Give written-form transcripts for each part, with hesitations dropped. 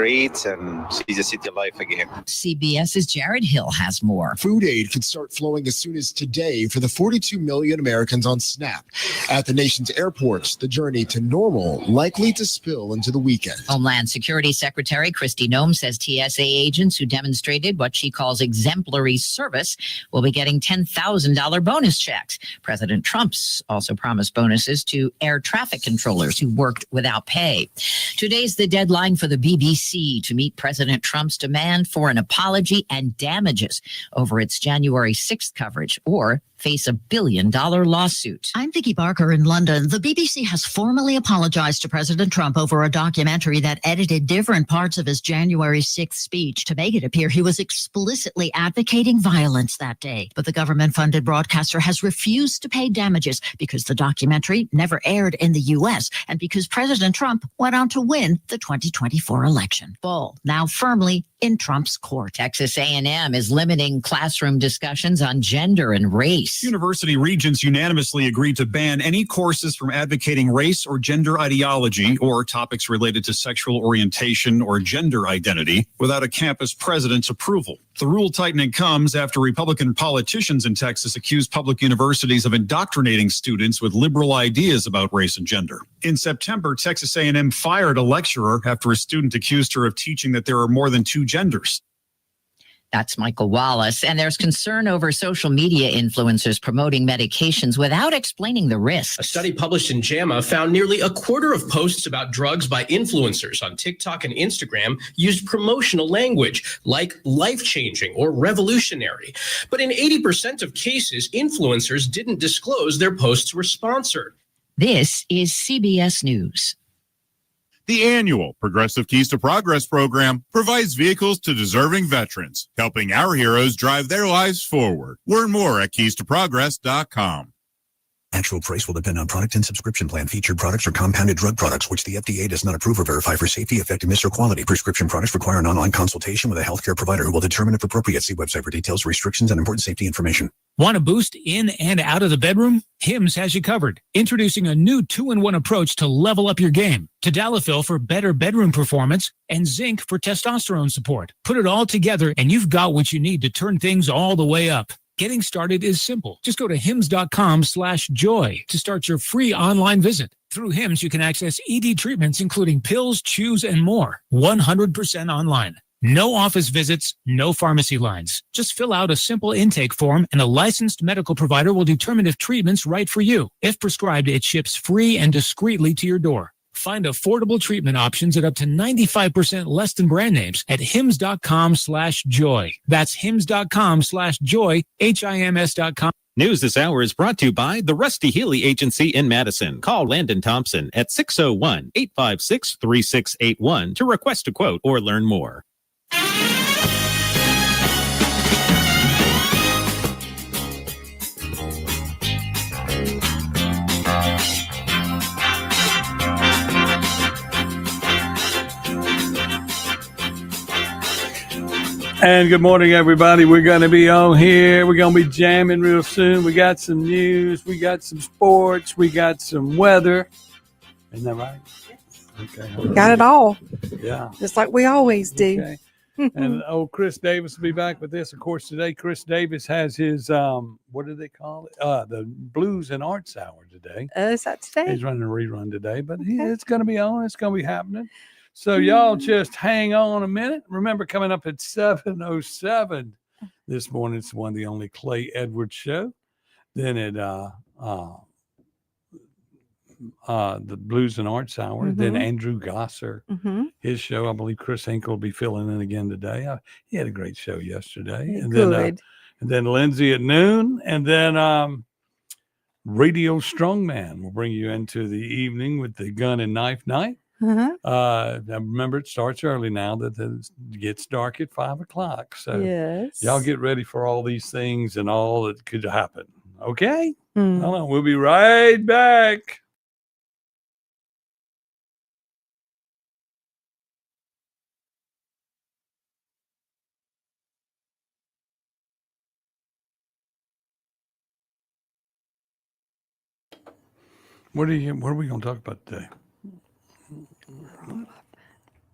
streets and see the city life again. CBS's Jared Hill has more. Food aid could start flowing as soon as today for the 42 million Americans on SNAP. At the nation's airports, the journey to normal likely to spill into the weekend. Homeland Security Secretary Kristi Noem says TSA agents who demonstrated what she calls exemplary service will be getting $10,000 bonus checks. President Trump's also promised bonuses to air traffic controllers who worked without pay. Today's the deadline for the BBC to meet President Trump's demand for an apology and damages over its January 6th coverage, or face a $1 billion lawsuit. I'm Vicky Barker in London. The BBC has formally apologized to President Trump over a documentary that edited different parts of his January 6th speech to make it appear he was explicitly advocating violence that day. But the government-funded broadcaster has refused to pay damages because the documentary never aired in the U.S. and because President Trump went on to win the 2024 election. Ball now firmly in Trump's court. Texas A&M is limiting classroom discussions on gender and race. University regents unanimously agreed to ban any courses from advocating race or gender ideology or topics related to sexual orientation or gender identity without a campus president's approval. The rule tightening comes after Republican politicians in Texas accused public universities of indoctrinating students with liberal ideas about race and gender. In September, Texas A&M fired a lecturer after a student accused her of teaching that there are more than two genders. That's Michael Wallace. And there's concern over social media influencers promoting medications without explaining the risks. A study published in JAMA found nearly a quarter of posts about drugs by influencers on TikTok and Instagram used promotional language like life-changing or revolutionary. But in 80% of cases, influencers didn't disclose their posts were sponsored. This is CBS News. The annual Progressive Keys to Progress program provides vehicles to deserving veterans, helping our heroes drive their lives forward. Learn more at keystoprogress.com. Actual price will depend on product and subscription plan. Featured products are compounded drug products, which the FDA does not approve or verify for safety, effectiveness, or quality. Prescription products require an online consultation with a healthcare provider who will determine if appropriate. See website for details, restrictions, and important safety information. Want to boost in and out of the bedroom? Hims has you covered. Introducing a new 2-in-1 approach to level up your game. Tadalafil for better bedroom performance and zinc for testosterone support. Put it all together and you've got what you need to turn things all the way up. Getting started is simple. Just go to hims.com/joy to start your free online visit. Through Hims, you can access ED treatments, including pills, chews, and more. 100% online. No office visits, no pharmacy lines. Just fill out a simple intake form and a licensed medical provider will determine if treatment's right for you. If prescribed, it ships free and discreetly to your door. Find affordable treatment options at up to 95% less than brand names at hims.com/joy. That's hims.com/joy, HIMS.com. News this hour is brought to you by the Rusty Healy Agency in Madison. Call Landon Thompson at 601-856-3681 to request a quote or learn more. And good morning, everybody. We're going to be on here. We're going to be jamming real soon. We got some news. We got some sports. We got some weather. Isn't that right? Okay. We got it all. Yeah. Just like we always do. Okay. And old Chris Davis will be back with this. Of course, today Chris Davis has his, what do they call it? The Blues and Arts Hour today. Is that today? He's running a rerun today, but it's going to be on. It's going to be happening. So y'all just hang on a minute. Remember, coming up at 7:07 this morning, it's one of the only Clay Edwards show. Then at the Blues and Arts Hour. Mm-hmm. Then Andrew Gosser, his show. I believe Chris Hinkle will be filling in again today. He had a great show yesterday. And then Lindsay at noon. And then Radio Strongman will bring you into the evening with the Gun and Knife Night. Remember, it starts early now. That it gets dark at 5:00. So y'all get ready for all these things and all that could happen. Okay? Hold on. We'll be right back. What are we going to talk about today?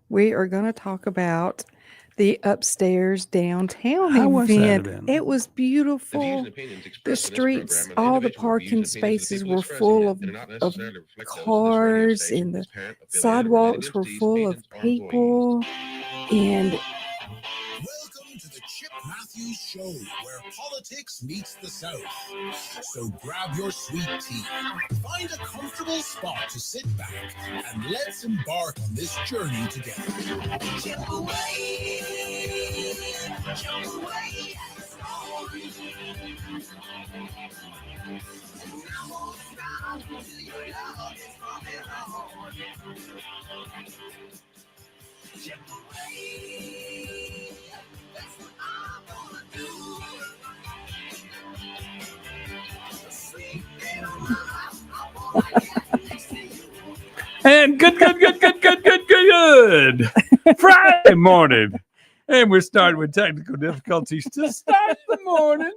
we are going to talk about the upstairs downtown How was that event. event? It was beautiful. The streets, all the parking spaces were full of cars, and the sidewalks were full of people. And welcome to the Chip Matthews Show, where politics meets the South. So grab your sweet tea, find a comfortable spot to sit back, and let's embark on this journey together. Chip away, chip away. Chip away. That's what I'm gonna do. And good Friday morning. And we're starting with technical difficulties to start the morning.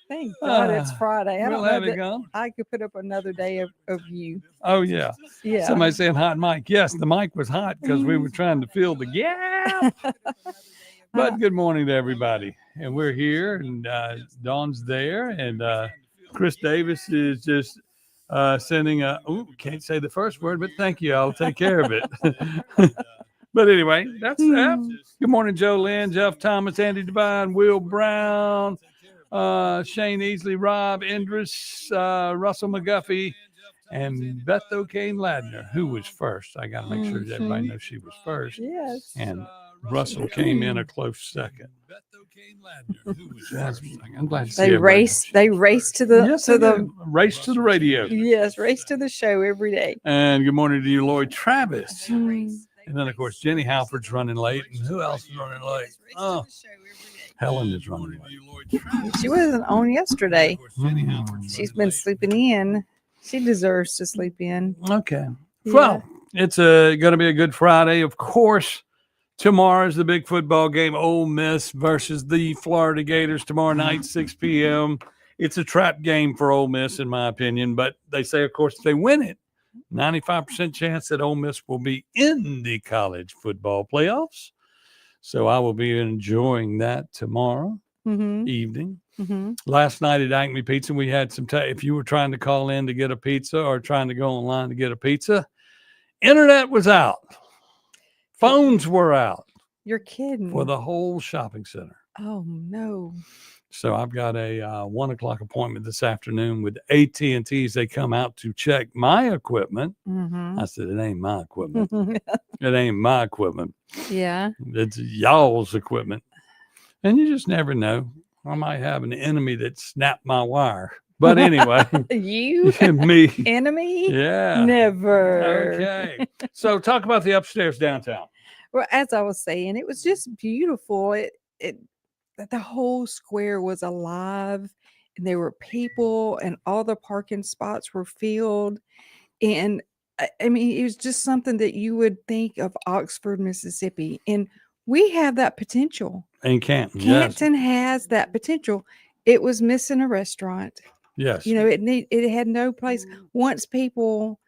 thank God it's Friday. I We'll don't have know it that go. I could put up another day of you. Oh, yeah. Yeah. Somebody saying hot mic. Yes, the mic was hot because we were trying to fill the gap. But good morning to everybody. And we're here, and Dawn's there, and Chris Davis is just sending can't say the first word, but thank you. I'll take care of it. But anyway, that's that. Good morning, Joe Lynn, Jeff Thomas, Andy Devine, Will Brown, Shane Easley, Rob Endress, Russell McGuffey, and Beth O'Kane Ladner, who was first. I got to make sure that everybody knows she was first. Yes. And Russell came in a close second. I'm glad to see everybody. They race to the race to the radio. Yes, race to the show every day. And good morning to you, Lloyd Travis. And then, of course, Jenny Halford's running late. And who else is running late? Oh, Helen is running late. She wasn't on yesterday. She's been sleeping in. She deserves to sleep in. Okay. Yeah. Well, it's going to be a good Friday. Of course, tomorrow's the big football game, Ole Miss versus the Florida Gators tomorrow night, 6 p.m. It's a trap game for Ole Miss, in my opinion. But they say, of course, if they win it, 95% chance that Ole Miss will be in the college football playoffs. So I will be enjoying that tomorrow evening. Last night at Acme Pizza, we had some if you were trying to call in to get a pizza or trying to go online to get a pizza, internet was out. Phones were out. You're kidding. For the whole shopping center. Oh, no. So I've got a 1:00 appointment this afternoon with AT&T. They come out to check my equipment. I said, it ain't my equipment. It ain't my equipment. Yeah. It's y'all's equipment. And you just never know. I might have an enemy that snapped my wire. But anyway. You? Me. Enemy? Yeah. Never. Okay. So talk about the upstairs downtown. Well, as I was saying, it was just beautiful. The whole square was alive, and there were people, and all the parking spots were filled. And I mean, it was just something that you would think of Oxford, Mississippi. And we have that potential. In Canton. Canton has that potential. It was missing a restaurant. Yes. You know, it had no place. Once people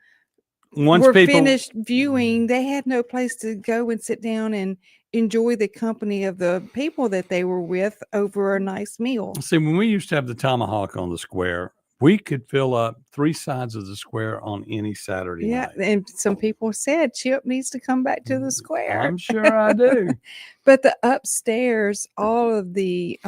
were finished viewing, they had no place to go and sit down and enjoy the company of the people that they were with over a nice meal. See, when we used to have the Tomahawk on the square, we could fill up 3 sides of the square on any Saturday night. And some people said Chip needs to come back to the square. I'm sure I do. But the upstairs, all of the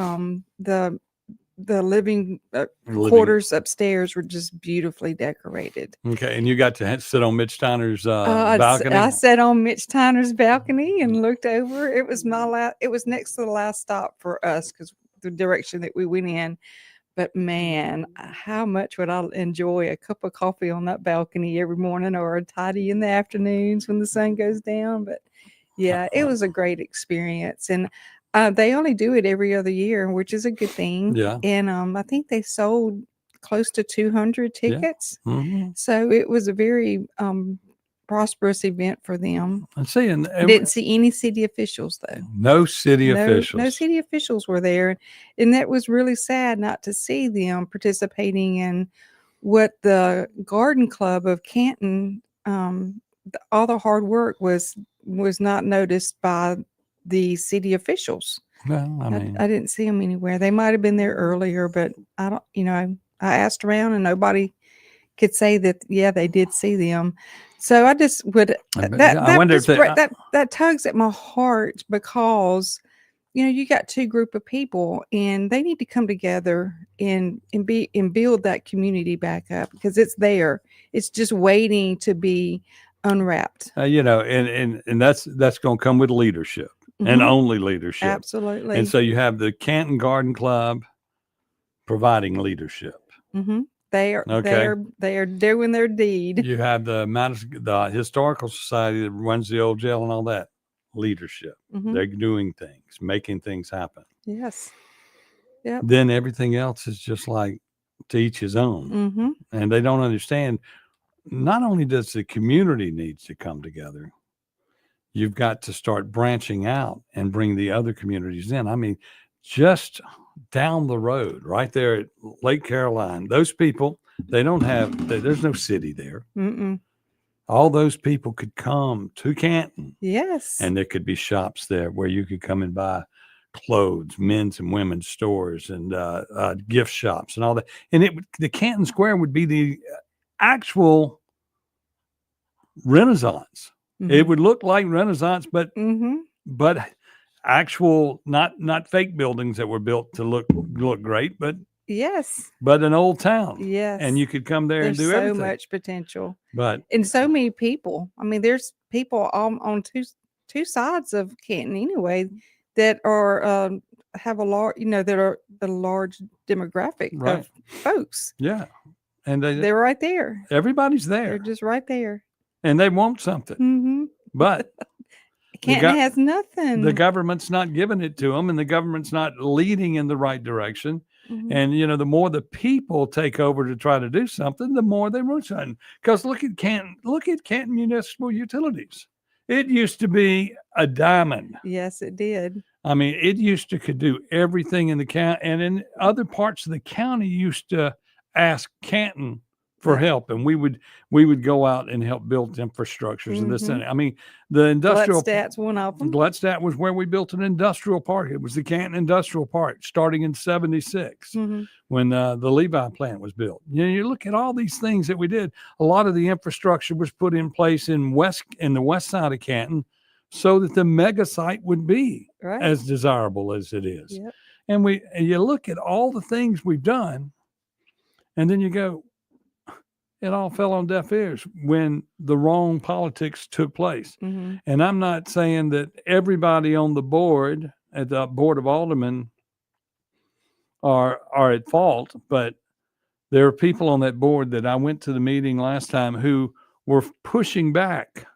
living quarters upstairs were just beautifully decorated. Okay, and you got to sit on Mitch Steiner's balcony. I sat on Mitch Steiner's balcony and looked over. It was it was next to the last stop for us because the direction that we went in. But man, how much would I enjoy a cup of coffee on that balcony every morning, or a toddy in the afternoons when the sun goes down? But yeah, it was a great experience. And they only do it every other year, which is a good thing. Yeah. And I think they sold close to 200 tickets. Yeah. So it was a very prosperous event for them. And seeing didn't see any city officials though. No city officials. No city officials were there. And that was really sad not to see them participating in what the Garden Club of Canton, all the hard work was was not noticed by the city officials. Well, I mean, I didn't see them anywhere. They might have been there earlier, but I don't, I asked around and nobody could say that, yeah, they did see them. So I just would, I wonder if that tugs at my heart because, you got two group of people and they need to come together and build that community back up because it's there. It's just waiting to be unwrapped. And that's going to come with leadership. And only leadership. Absolutely. And so you have the Canton Garden Club providing leadership. They are doing their deed. You have the Historical Society that runs the old jail and all that leadership. They're doing things, making things happen. Yes. Yep. Then everything else is just like to each his own. And they don't understand. Not only does the community needs to come together, you've got to start branching out and bring the other communities in. I mean, just down the road, right there at Lake Caroline, those people, there's no city there. All those people could come to Canton. Yes. And there could be shops there where you could come and buy clothes, men's and women's stores and gift shops and all that. And the Canton Square would be the actual Renaissance. It would look like Renaissance, but actual, not fake buildings that were built to look great, but but an old town. Yes. And you could come there and do so everything. So much potential. And so many people. I mean, there's people on two sides of Canton anyway that are have a large, that are a large demographic of folks. Yeah. And they're right there. Everybody's there. They're just right there. And they want something. But Canton has nothing. The government's not giving it to them, and the government's not leading in the right direction. And the more the people take over to try to do something, the more they ruin something. Because look at Canton Municipal Utilities. It used to be a diamond. Yes, it did. I mean, it used to could do everything in the county, and in other parts of the county used to ask Canton for help, and we would go out and help build infrastructures and this and I mean, the industrial Gladstadt's one of them. Gladstadt was where we built an industrial park. It was the Canton Industrial Park starting in 76 when the Levi plant was built. You look at all these things that we did. A lot of the infrastructure was put in place in the west side of Canton so that the mega site would be as desirable as it is. And you look at all the things we've done, and then you go, it all fell on deaf ears when the wrong politics took place. And I'm not saying that everybody on the board at the Board of Aldermen are at fault, but there are people on that board that I went to the meeting last time who were pushing back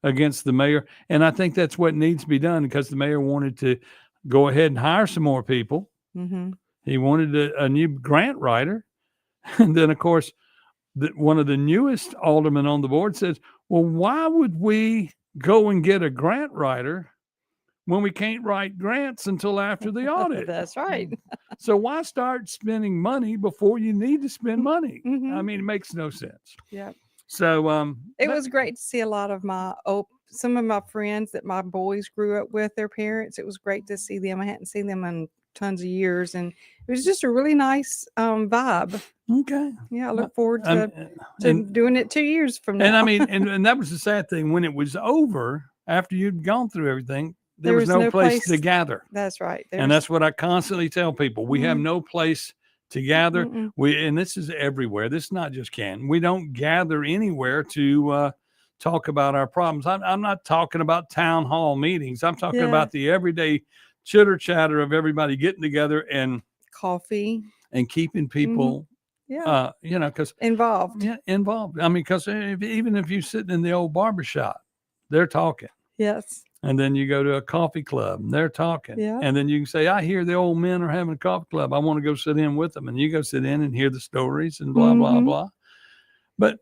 against the mayor. And I think that's what needs to be done because the mayor wanted to go ahead and hire some more people. He wanted a new grant writer. And then, of course, one of the newest aldermen on the board says, well, why would we go and get a grant writer when we can't write grants until after the audit? That's right. So why start spending money before you need to spend money? I mean, it makes no sense. Yeah. So it was great to see a lot of some of my friends that my boys grew up with, their parents. It was great to see them. I hadn't seen them in tons of years, and it was just a really nice vibe. Okay. Yeah, I look forward to doing it 2 years from now. And I mean, and that was the sad thing. When it was over, after you'd gone through everything, there was no place to gather. That's right. And that's what I constantly tell people. We have no place to gather. And this is everywhere. This is not just Canton. We don't gather anywhere to talk about our problems. I'm not talking about town hall meetings. I'm talking about the everyday chitter chatter of everybody getting together and coffee and keeping people because involved. Yeah, involved. I mean, because even if you're sitting in the old barbershop, they're talking. Yes. And then you go to a coffee club and they're talking. Yeah. And then you can say, I hear the old men are having a coffee club. I want to go sit in with them. And you go sit in and hear the stories and blah, blah, blah. But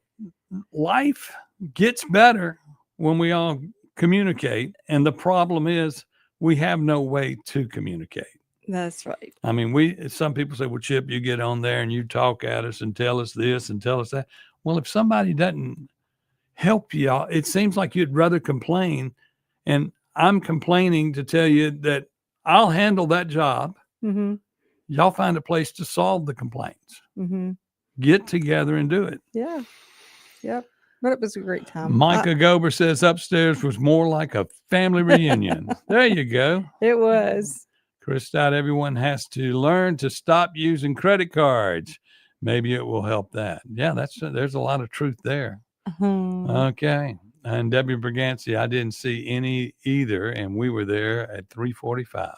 life gets better when we all communicate. And the problem is we have no way to communicate. That's right. I mean, some people say, well, Chip, you get on there and you talk at us and tell us this and tell us that. Well, if somebody doesn't help you, it seems like you'd rather complain And I'm complaining to tell you that I'll handle that job. Mm-hmm. Y'all find a place to solve the complaints. Mm-hmm. Get together and do it. Yeah. Yep. But it was a great time. Micah Gober says upstairs was more like a family reunion. There you go. It was. Chris Stout, everyone has to learn to stop using credit cards. Maybe it will help that. Yeah, there's a lot of truth there. Okay. And Debbie Briganti, I didn't see any either, and we were there at 3:45.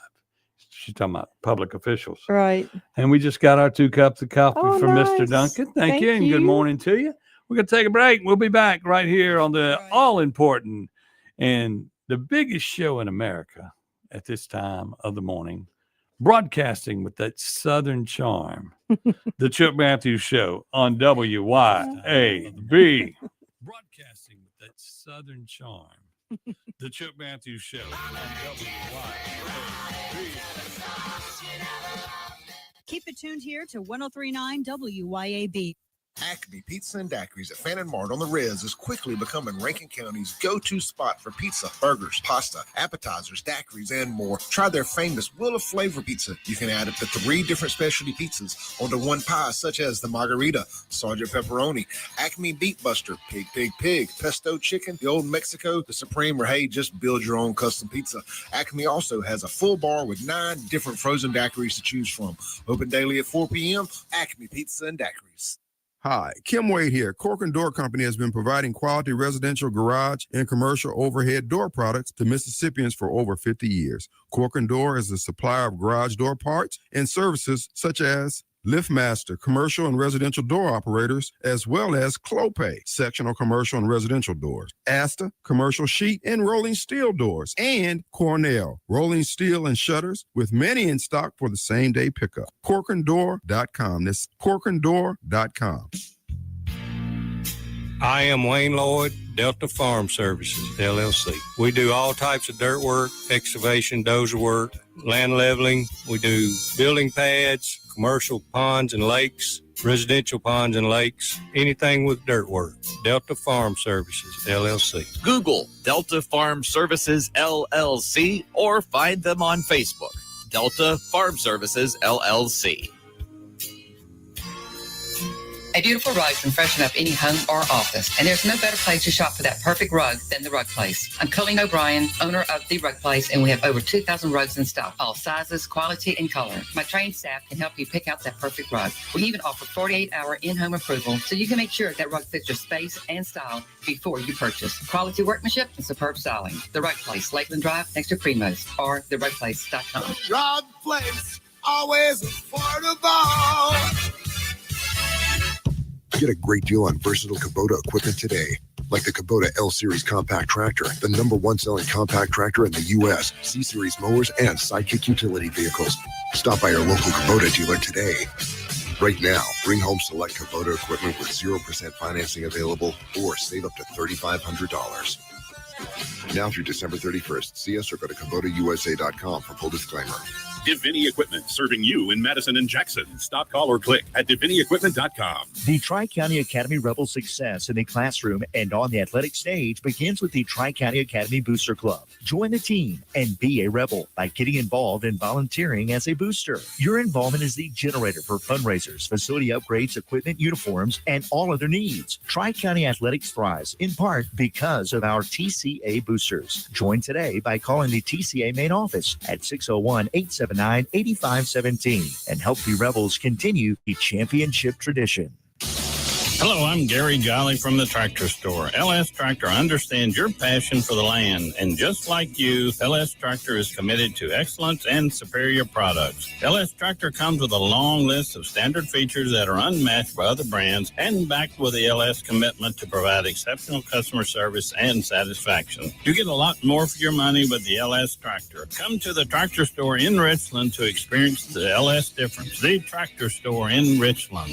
She's talking about public officials. Right. And we just got our 2 cups of coffee from nice. Mr. Duncan. Thank you, and good morning to you. We're going to take a break. We'll be back right here on the all-important and the biggest show in America at this time of the morning, broadcasting with that Southern charm, the Chip Matthews Show on WYAB. Broadcasting with that Southern charm, the Chip Matthews Show on WYAB. Keep it tuned here to 103.9 WYAB. Acme Pizza and Daiquiris at Fannin Mart on the Res is quickly becoming Rankin County's go-to spot for pizza, burgers, pasta, appetizers, daiquiris, and more. Try their famous Wheel of Flavor pizza. You can add up to 3 different specialty pizzas onto one pie, such as the Margarita, Sergeant Pepperoni, Acme Beet Buster, Pig, Pesto Chicken, the Old Mexico, the Supreme, or hey, just build your own custom pizza. Acme also has a full bar with 9 different frozen daiquiris to choose from. Open daily at 4 p.m. Acme Pizza and Daiquiris. Hi, Kim Wade here. Cork and Door Company has been providing quality residential garage and commercial overhead door products to Mississippians for over 50 years. Cork and Door is a supplier of garage door parts and services such as LiftMaster, commercial and residential door operators, as well as Clopay, sectional commercial and residential doors, Asta, commercial sheet and rolling steel doors, and Cornell, rolling steel and shutters, with many in stock for the same day pickup. CorkandDoor.com. That's CorkandDoor.com. I am Wayne Lloyd, Delta Farm Services, LLC. We do all types of dirt work, excavation, dozer work, land leveling. We do building pads, commercial ponds and lakes, residential ponds and lakes, anything with dirt work. Delta Farm Services, LLC. Google Delta Farm Services, LLC, or find them on Facebook. Delta Farm Services, LLC. A beautiful rug can freshen up any home or office, and there's no better place to shop for that perfect rug than the Rug Place. I'm Colleen O'Brien, owner of the Rug Place, and we have over 2,000 rugs in stock, all sizes, quality, and color. My trained staff can help you pick out that perfect rug. We even offer 48-hour in-home approval, so you can make sure that rug fits your space and style before you purchase. Quality workmanship and superb styling. The Rug Place, Lakeland Drive, next to Primos, or therugplace.com. Rug Place, always affordable. Get a great deal on versatile Kubota equipment today, like the Kubota L-Series compact tractor, the #1 selling compact tractor in the U.S., C-Series mowers, and Sidekick utility vehicles. Stop by your local Kubota dealer today. Right now, bring home select Kubota equipment with 0% financing available or save up to $3,500. Now through December 31st. See us or go to KubotaUSA.com for full disclaimer. Divini Equipment, serving you in Madison and Jackson. Stop, call, or click at DiviniEquipment.com. The Tri-County Academy Rebel success in the classroom and on the athletic stage begins with the Tri-County Academy Booster Club. Join the team and be a Rebel by getting involved and volunteering as a booster. Your involvement is the generator for fundraisers, facility upgrades, equipment, uniforms, and all other needs. Tri-County Athletics thrives in part because of our TCA boosters. Join today by calling the TCA main office at 601-879-8517 and help the Rebels continue the championship tradition. Hello, I'm Gary Jolly from the Tractor Store. LS Tractor understands your passion for the land, and just like you, LS Tractor is committed to excellence and superior products. LS Tractor comes with a long list of standard features that are unmatched by other brands and backed with the LS commitment to provide exceptional customer service and satisfaction. You get a lot more for your money with the LS Tractor. Come to the Tractor Store in Richland to experience the LS difference. The Tractor Store in Richland.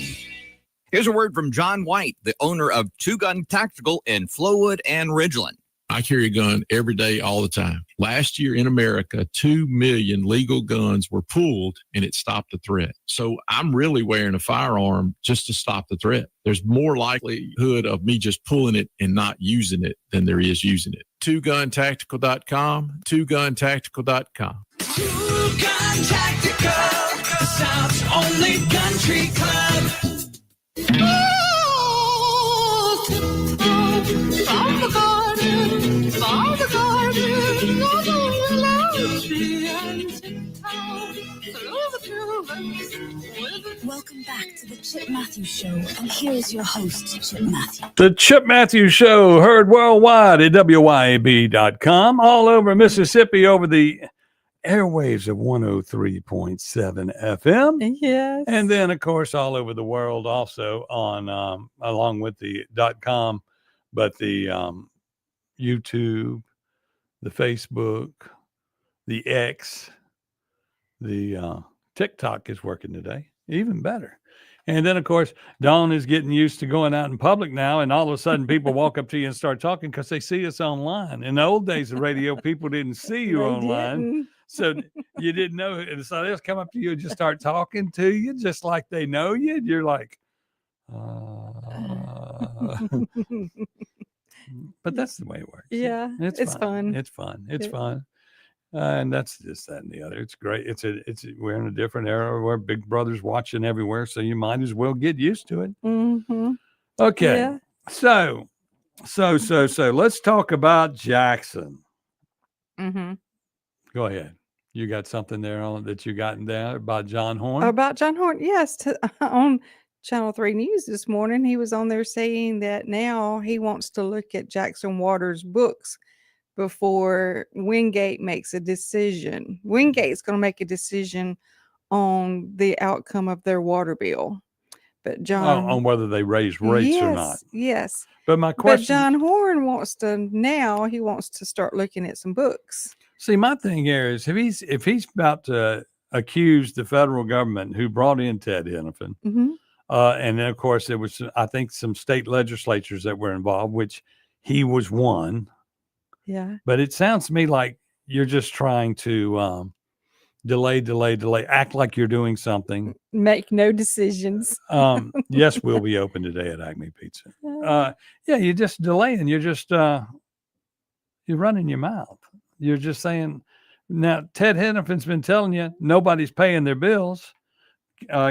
Here's a word from John White, the owner of Two Gun Tactical in Flowood and Ridgeland. I carry a gun every day, all the time. Last year in America, 2 million legal guns were pulled, and it stopped the threat. So I'm really wearing a firearm just to stop the threat. There's more likelihood of me just pulling it and not using it than there is using it. twoguntactical.com, twoguntactical.com. Two Gun Tactical, the South's only country club. Welcome back to the Chip Matthews Show, and here's your host, Chip Matthews. The Chip Matthews Show, heard worldwide at WYAB.com, all over Mississippi, over the airwaves of 103.7 FM. Yes. And then, of course, all over the world also on, along with the .com, but the YouTube, the Facebook, the X, the TikTok is working today. Even better. And then, of course, Dawn is getting used to going out in public now, and all of a sudden people walk up to you and start talking because they see us online. In the old days of radio, people didn't see you online. So you didn't know. And so they'll come up to you and just start talking to you just like they know you. And you're like, but that's the way it works. Yeah, it's fun. It's fun. It's fun. And that's just that and the other. It's great. We're in a different era where Big Brother's watching everywhere, so you might as well get used to it. Mm-hmm. Okay. Yeah. So let's talk about Jackson. Mm-hmm. Go ahead. You got something there on that you got in there about John Horn? About John Horn, yes. On Channel 3 News this morning, he was on there saying that now he wants to look at Jackson Waters' books before Wingate makes a decision. Wingate's going to make a decision on the outcome of their water bill. But John, on whether they raise rates or not. Yes. But my question, but John Horn wants to start looking at some books. See, my thing here is if he's about to accuse the federal government who brought in Ted Hennepin, Mm-hmm. And then of course there was, I think, some state legislatures that were involved, which he was one. Yeah. But it sounds to me like you're just trying to delay, act like you're doing something. Make no decisions. Yes, we'll be open today at Acme Pizza. Yeah, you're just delaying. You're just you're running your mouth. You're just saying, now Ted Hennepin's been telling you nobody's paying their bills.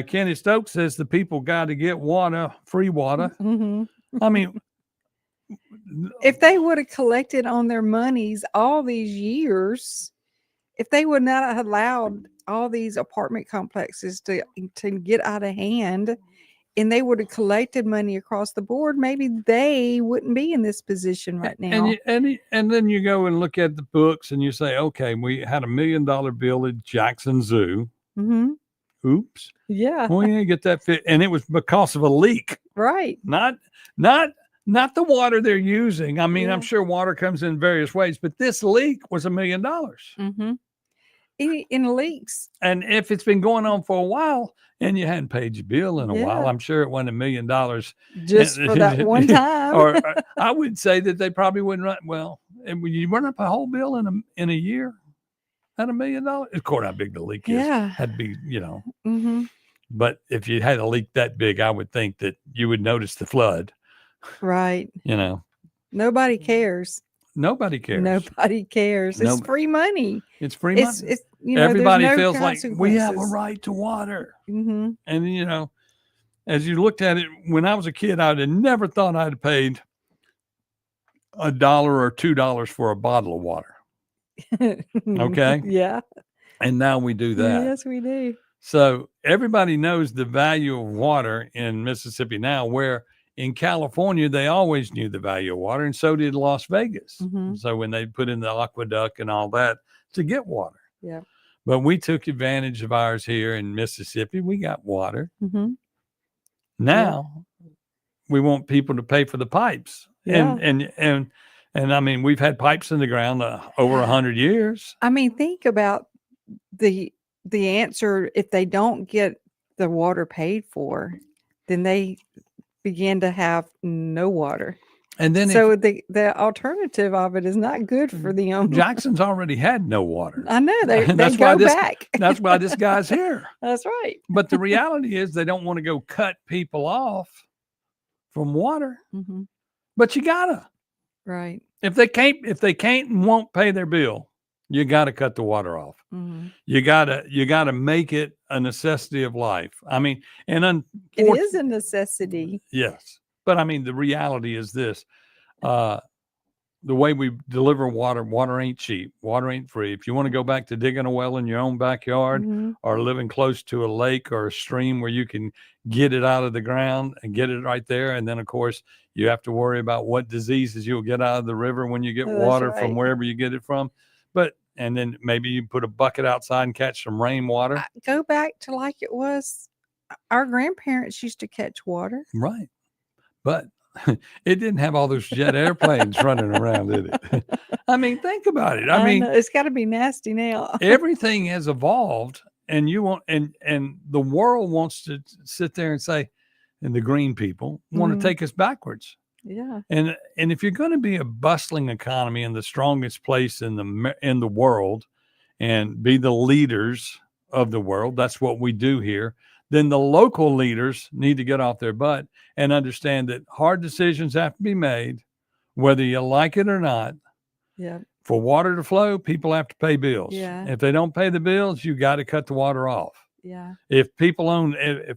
Kenny Stokes says the people got to get water, free water. Mm-hmm. I mean, if they would have collected on their monies all these years, if they would not have allowed all these apartment complexes to get out of hand, and they would have collected money across the board, maybe they wouldn't be in this position right now. And then you go and look at the books and you say, okay, we had $1 million bill at Jackson Zoo. Mm-hmm. Oops. Yeah. We didn't get that fit. And it was because of a leak. Right. Not the water they're using. I mean, I'm sure water comes in various ways, but this leak was $1 million. Mm-hmm. In leaks. And if it's been going on for a while and you hadn't paid your bill in a while, I'm sure it wasn't $1 million just for that one time. or I would say that they probably wouldn't run. Well, and when you run up a whole bill in a year at $1 million, of course, how big the leak is. Yeah. Had to be, Mm-hmm. But if you had a leak that big, I would think that you would notice the flood. Right. Nobody Nobody cares. cares. Nobody cares. It's free money. It's free money. It's everybody no feels like we have a consequences. right to water. Mm-hmm. And as you looked at it, when I was a kid, I'd have never thought I'd have paid $1 or $2 for a bottle of water. Okay. Yeah. And now we do that. Yes, we do. So everybody knows the value of water in Mississippi now, where in California, they always knew the value of water, and so did Las Vegas. Mm-hmm. So when they put in the aqueduct and all that to get water. Yeah. But we took advantage of ours here in Mississippi. We got water. Mm-hmm. Now we want people to pay for the pipes. Yeah. And I mean, we've had pipes in the ground over 100 years. I mean, think about the answer. If they don't get the water paid for, then they begin to have no water. And then so the alternative of it is not good for them. Jackson's already had no water. I know they go back. That's why this guy's here. That's right. But the reality is they don't want to go cut people off from water. Mm-hmm. But you gotta. Right. If they can't and won't pay their bill, you got to cut the water off. Mm-hmm. You gotta make it a necessity of life. I mean, and It is a necessity. yes, but I mean, the reality is this: the way we deliver water ain't cheap. Water ain't free. If you want to go back to digging a well in your own backyard Mm-hmm. or living close to a lake or a stream where you can get it out of the ground and get it right there, and then of course you have to worry about what diseases you'll get out of the river when you get Oh, that's water right. from wherever you get it from. And then maybe you put a bucket outside and catch some rainwater. Go back to like it was. Our grandparents used to catch water. Right. But it didn't have all those jet airplanes running around, did it? I mean, think about it. I mean, know. It's got to be nasty now. everything has evolved, and you want and the world wants to sit there and say, and the green people want Mhm. to take us backwards. Yeah. And if you're going to be a bustling economy in the strongest place in the world, and be the leaders of the world, that's what we do here. Then the local leaders need to get off their butt and understand that hard decisions have to be made, whether you like it or not. Yeah. For water to flow, people have to pay bills. Yeah. If they don't pay the bills, you got to cut the water off. Yeah. If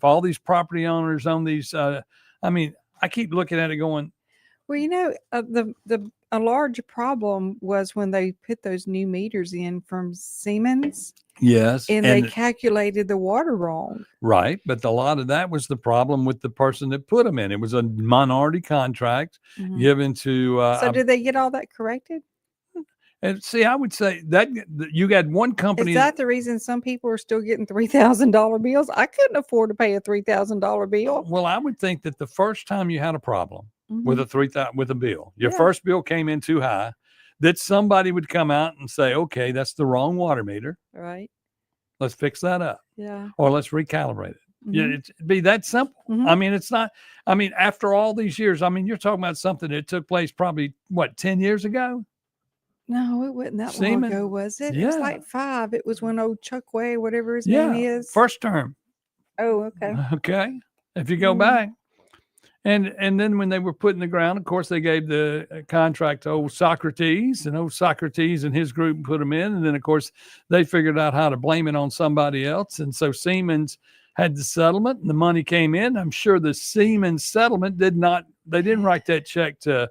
all these property owners own these, I mean, I keep looking at it going, Well, a large problem was when they put those new meters in from Siemens, yes, and they calculated the water wrong. right. But a lot of that was the problem with the person that put them in. It was a minority contract Mhm. given to. So did they get all that corrected? And see, I would say that you got one company. Is that the reason some people are still getting $3,000 bills? I couldn't afford to pay a $3,000 bill. Well, I would think that the first time you had a problem with Mhm. a bill, your Yeah. first bill came in too high, that somebody would come out and say, "Okay, that's the wrong water meter. Right. Let's fix that up, Yeah. or let's recalibrate it." Yeah, Mhm. it'd be that simple. Mhm. I mean, it's not. I mean, after all these years, I mean, you're talking about something that took place probably 10 years ago. No, it wasn't that long Seaman. ago, was it? It was Yeah. like 5. It was when old Chuck Way, whatever his name Yeah, is. first term. Oh, okay. Okay, if you go Mhm. back, and then when they were put in the ground, of course, they gave the contract to old Socrates, and old Socrates and his group put them in, and then of course they figured out how to blame it on somebody else, and so Siemens had the settlement, and the money came in. I'm sure the Siemens settlement they didn't write that check to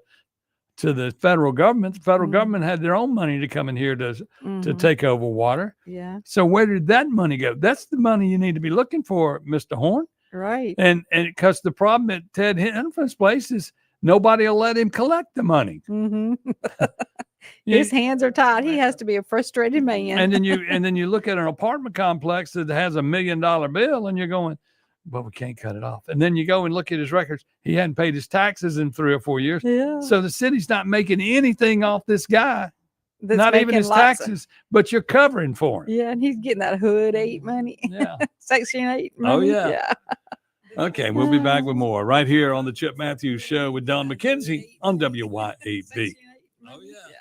the federal government. The federal government had their own money to come in here to Mhm. take over water. Yeah. So where did that money go? That's the money you need to be looking for, Mr. Horn. Right. And because the problem at Ted Henflin's place is nobody will let him collect the money. Mhm. You- His hands are tied. He has to be a frustrated man. and then you look at an apartment complex that has $1 million bill, and you're going, well, we can't cut it off. And then you go and look at his records. He hadn't paid his taxes in 3 or 4 years. Yeah. So the city's not making anything off this guy, That's not even making his lots of- taxes, but you're covering for him. Yeah, and he's getting that Hood 8 money. Yeah. Section 8 Oh, money. yeah. Okay, we'll be back with more right here on the Chip Matthews Show with Don McKenzie on WYAB. Oh, yeah.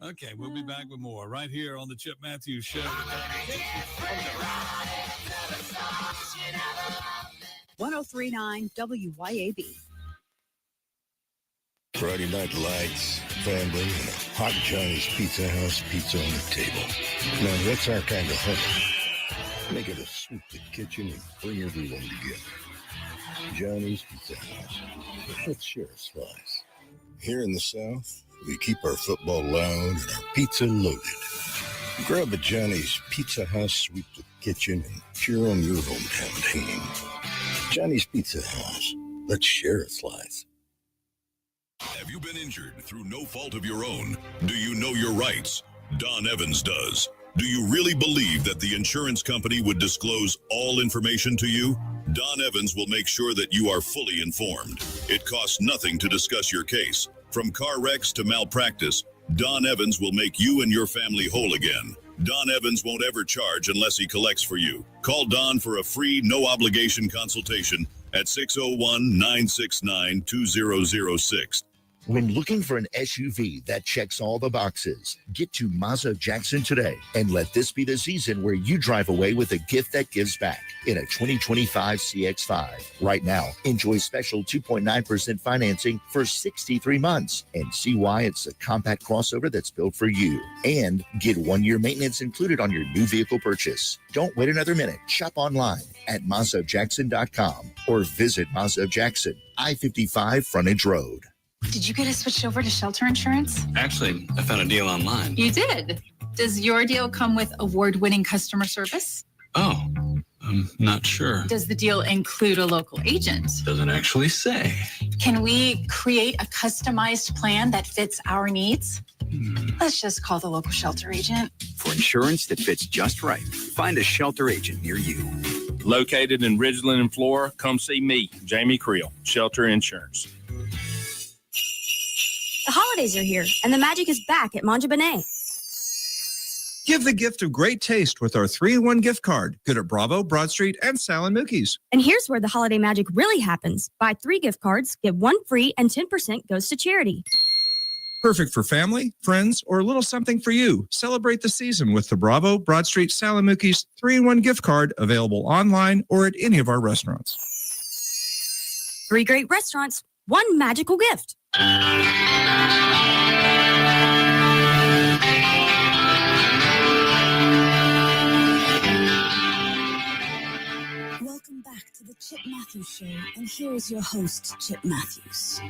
Okay, we'll be back with more right here on the Chip Matthews Show. 1039 WYAB. Friday night lights, family, and a hot Johnny's Pizza House pizza on the table. Now that's our kind of hunt. Make it a sweep the kitchen and bring everyone together. Johnny's Pizza House. Let's share a slice. Here in the South, we keep our football loud and our pizza loaded. Grab a Johnny's Pizza House, sweep the kitchen, and cheer on your hometown team. Johnny's Pizza House. Let's share a slice. Have you been injured through no fault of your own? Do you know your rights? Don Evans does. Do you really believe that the insurance company would disclose all information to you? Don Evans will make sure that you are fully informed. It costs nothing to discuss your case. From car wrecks to malpractice, Don Evans will make you and your family whole again. Don Evans won't ever charge unless he collects for you. Call Don for a free, no-obligation consultation at 601-969-2006. When looking for an SUV that checks all the boxes, get to Mazda of Jackson today and let this be the season where you drive away with a gift that gives back in a 2025 CX-5. Right now, enjoy special 2.9% financing for 63 months and see why it's a compact crossover that's built for you. And get 1-year maintenance included on your new vehicle purchase. Don't wait another minute. Shop online at MazdaofJackson.com or visit Mazda of Jackson, I-55 Frontage Road. Did you get us switched over to shelter insurance? Actually, I found a deal online. You did. Does your deal come with award-winning customer service? Oh, I'm not sure. Does the deal include a local agent? Doesn't actually say. Can we create a customized plan that fits our needs? Let's just call the local shelter agent. For insurance that fits just right, find a shelter agent near you. Located in Ridgeland and Flora, come see me, Jamie Creel, Shelter Insurance. The holidays are here, and the magic is back at Manja Benet. Give the gift of great taste with our 3-in-1 gift card. Good at Bravo, Broad Street, and Sal and Mookie's. And here's where the holiday magic really happens. Buy 3 gift cards, get 1 free, and 10% goes to charity. Perfect for family, friends, or a little something for you. Celebrate the season with the Bravo, Broad Street, Sal and Mookie's 3-in-1 gift card, available online or at any of our restaurants. 3 great restaurants, 1 magical gift. Welcome back to the Chip Matthews Show, and here is your host, Chip Matthews.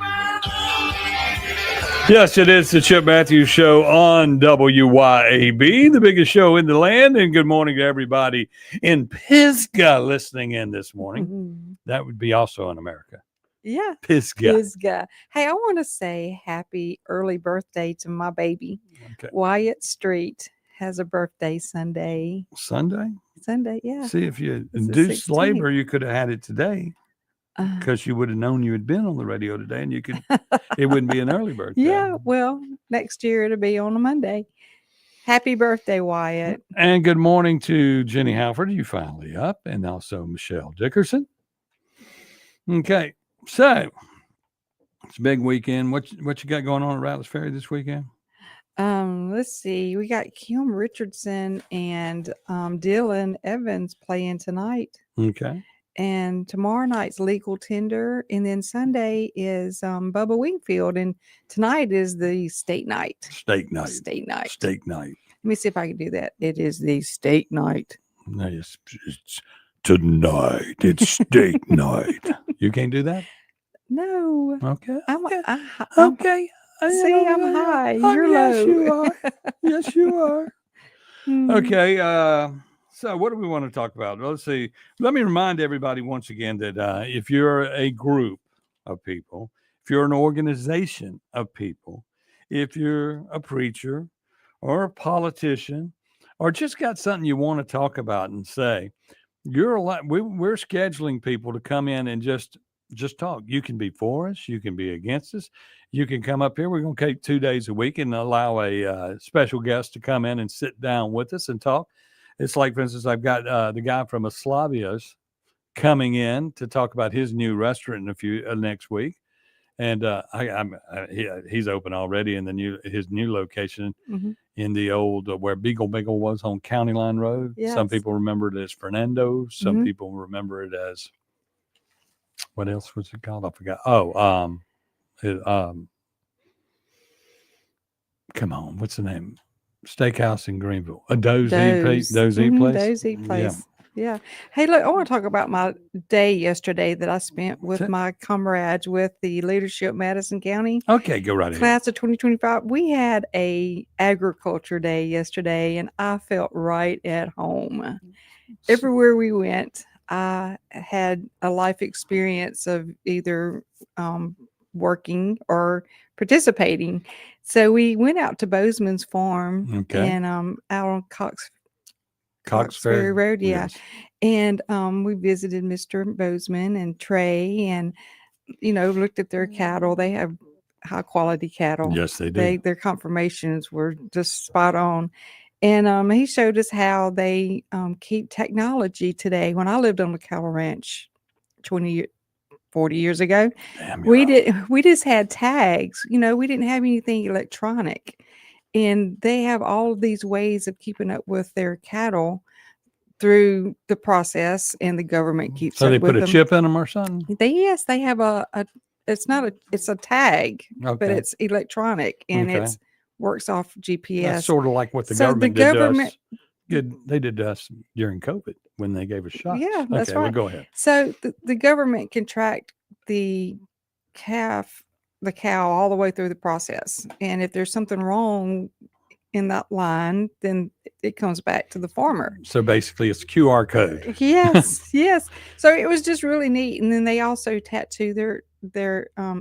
Yes, it is the Chip Matthews Show on WYAB, the biggest show in the land. And good morning to everybody in Pisgah listening in this morning. Mm-hmm. That would be also in America. Yeah. Pisgah. Hey, I want to say happy early birthday to my baby. Okay. Wyatt Street has a birthday Sunday. Sunday? Sunday, yeah. See, if you It's the induced 16th. labor, you could have had it today because you would have known you had been on the radio today and you could, it wouldn't be an early birthday. Yeah, well, next year it'll be on a Monday. Happy birthday, Wyatt. And good morning to Jenny Halford. You finally up, and also Michelle Dickerson. Okay, so it's a big weekend. What you got going on at Rattlers Ferry this weekend? Let's see. We got Kim Richardson and Dylan Evans playing tonight. Okay. And tomorrow night's Legal Tender. And then Sunday is Bubba Wingfield. And tonight is the state night. Steak night. State night. Steak night. Let me see if I can do that. It is the state night. No, it's tonight. It's steak night. You can't do that? No. Okay. Okay. See, I'm high. You're yes, low. you are. Yes, you are. Hmm. Okay. So what do we want to talk about? Let's see. Let me remind everybody once again that if you're a group of people, if you're an organization of people, if you're a preacher or a politician, or just got something you want to talk about and say, we're scheduling people to come in and just talk. You can be for us. You can be against us. You can come up here. We're going to take 2 days a week and allow a special guest to come in and sit down with us and talk. It's like, for instance, I've got the guy from Aslavia's coming in to talk about his new restaurant next week. And he's open already in his new location in the old where Beagle was on County Line Road. Yes. Some people remember it as Fernando's. Some Mhm. people remember it as, what else was it called? I forgot. Oh, come on, what's the name? Steakhouse in Greenville. A Doze Eat Place. Doze Eat Place. Yeah. Hey, look, I want to talk about my day yesterday that I spent with my comrades with the Leadership Madison County. Okay, go right ahead. Class of 2025. We had a agriculture day yesterday, and I felt right at home. Everywhere we went, I had a life experience of either working or participating. So we went out to Bozeman's farm and out on Cox Ferry Road, yeah. Yes. And we visited Mr. Bozeman and Trey and, looked at their cattle. They have high quality cattle. Yes, they do. Their confirmations were just spot on. And he showed us how they keep technology today. When I lived on the cattle ranch 20 40 years ago. Damn, We just had tags, we didn't have anything electronic. And they have all of these ways of keeping up with their cattle through the process, and the government keeps So up they with put a them. chip in them or something? They have it's a tag, but Okay. it's electronic, and Okay. it's works off GPS. That's sort of like what the So government did to us. They did to us during COVID when they gave us shots. Yeah, that's okay, well, right. go ahead. So the government can track the cow all the way through the process. And if there's something wrong in that line, then it comes back to the farmer. So basically, it's QR code. Yes, yes. So it was just really neat. And then they also tattoo their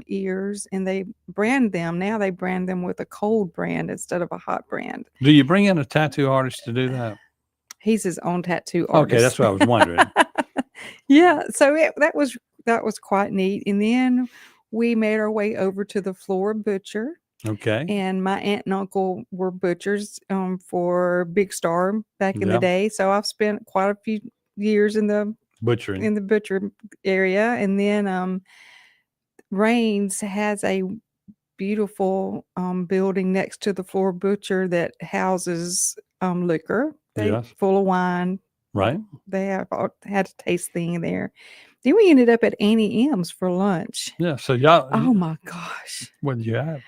ears, and they brand them. Now they brand them with a cold brand instead of a hot brand. Do you bring in a tattoo artist to do that? He's his own tattoo artist. Okay, that's what I was wondering. Yeah, so that was quite neat. And then we made our way over to the Flora Butcher. Okay. And my aunt and uncle were butchers for Big Star back in Yeah. the day. So I've spent quite a few years in the Butchering. butcher area. And then Rains has a beautiful building next to the Flora Butcher that houses liquor. Yes. Full of wine. Right. They had a taste thing there. Then we ended up at Annie M's for lunch. Yeah. So y'all. Oh my gosh. What did you have?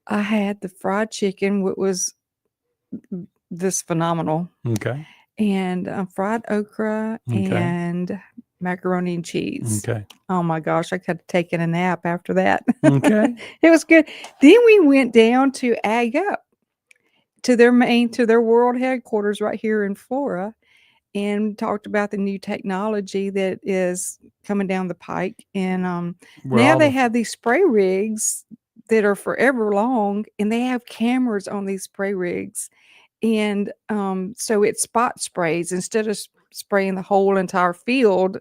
I had the fried chicken, which was this phenomenal, Okay. and fried okra Okay. and macaroni and cheese. Okay. Oh my gosh, I could have taken a nap after that. Okay. It was good. Then we went down to Ag Up to their world headquarters right here in Flora, and talked about the new technology that is coming down the pike. And Where now all they the- have these spray rigs that are forever long, and they have cameras on these spray rigs. And so it spot sprays instead of spraying the whole entire field.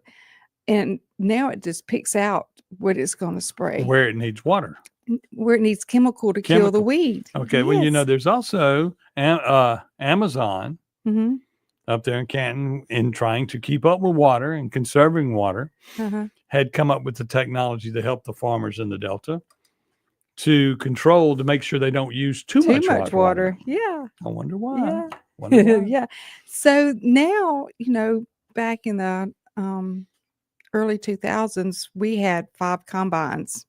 And now it just picks out what it's going to spray, Where it needs water. where it needs chemical to kill the Chemical. weed. Okay. Well, you know, Yes. there's also Amazon Mhm. up there in Canton, in trying to keep up with water and conserving water, Uh-huh. had come up with the technology to help the farmers in the Delta to make sure they don't use too much water. Yeah. I wonder why. Yeah. Wonder why. Yeah. So now, back in the early 2000s, we had 5 combines,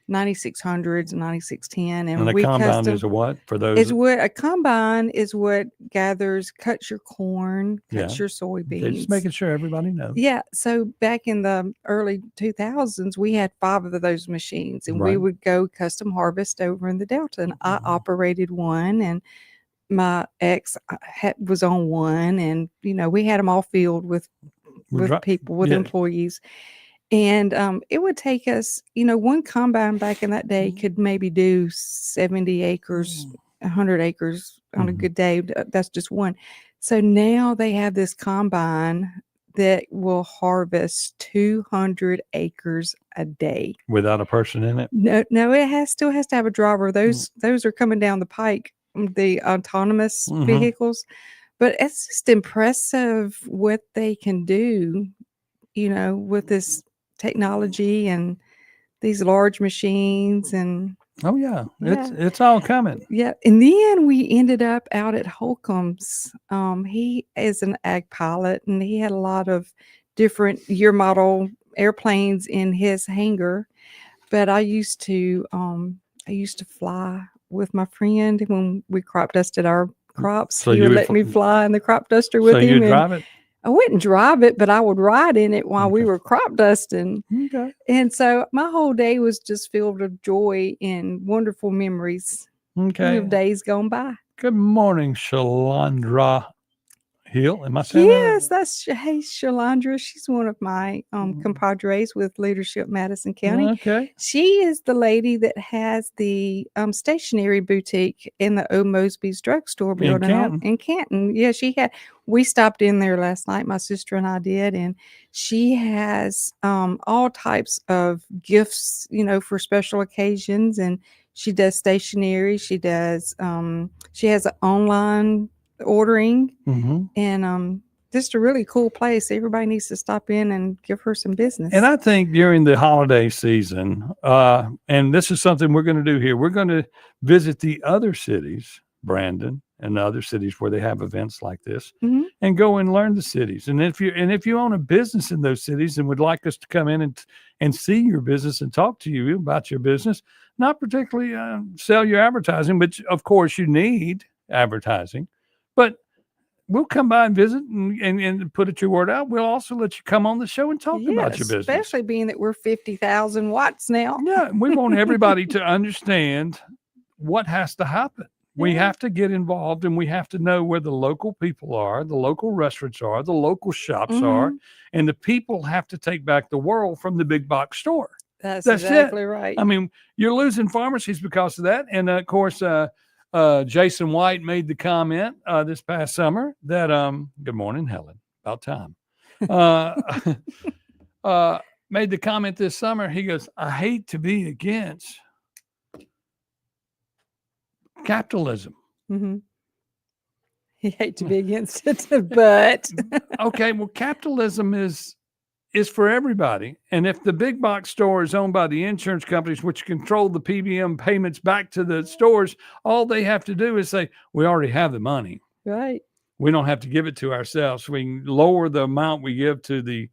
9600s and 9610. And a we compound is a what for those? A combine is what cuts your corn, cuts Yeah. your Okay, soybeans. just making sure everybody knows. Yeah. So back in the early 2000s, we had 5 of those machines, and we Right. would go custom harvest over in the Delta. And I operated one, and my ex was on one, and we had them all filled with people, with yeah. employees. And it would take us, one combine back in that day could maybe do 70 acres, 100 acres on a good day. That's just one. So now they have this combine that will harvest 200 acres a day. Without a person in it. No, it still has to have a driver. Those are coming down the pike, the autonomous Mhm. vehicles. But it's just impressive what they can do, with this technology and these large machines. And Oh yeah, it's all coming. yeah. And then we ended up out at Holcomb's. He is an ag pilot, and he had a lot of different year model airplanes in his hangar. But I used to fly with my friend when we crop dusted our crops. So he you would would let fl- me fly in the crop duster with So him. you and drive it? I wouldn't drive it, but I would ride in it while we were crop dusting. Okay. And so my whole day was just filled with joy and wonderful memories Okay. of days gone by. Good morning, Shalandra Hill. Am I saying that? Yes, hey, Shalandra. She's one of my compadres with Leadership Madison County. Okay. She is the lady that has the stationery boutique in the O. Mosby's drugstore building in Canton. Yeah, we stopped in there last night, my sister and I did, and she has all types of gifts, for special occasions, and she does stationery. She does, she has an online ordering, Mhm. and just a really cool place. Everybody needs to stop in and give her some business. And I think during the holiday season, and this is something we're going to do here, we're going to visit the other cities, Brandon, and the other cities where they have events like this, and go and learn the cities. And if you own a business in those cities and would like us to come in and see your business and talk to you about your business, not particularly sell your advertising, but of course you need advertising, but we'll come by and visit and put your word out. We'll also let you come on the show and talk about your business. Especially being that we're 50,000 watts now. Yeah, we want everybody to understand what has to happen. We have to get involved, and we have to know where the local people are, the local restaurants are, the local shops are, and the people have to take back the world from the big box store. That's exactly right. I mean, you're losing pharmacies because of that. And of course, Jason White made the comment this past summer that, good morning, Helen, about time. Made the comment this summer. He goes, I hate to be against capitalism. You hate to be against it, but okay, well, capitalism is for everybody. And if the big box store is owned by the insurance companies, which control the PBM payments back to the stores, all they have to do is say, we already have the money. Right. We don't have to give it to ourselves. We can lower the amount we give to the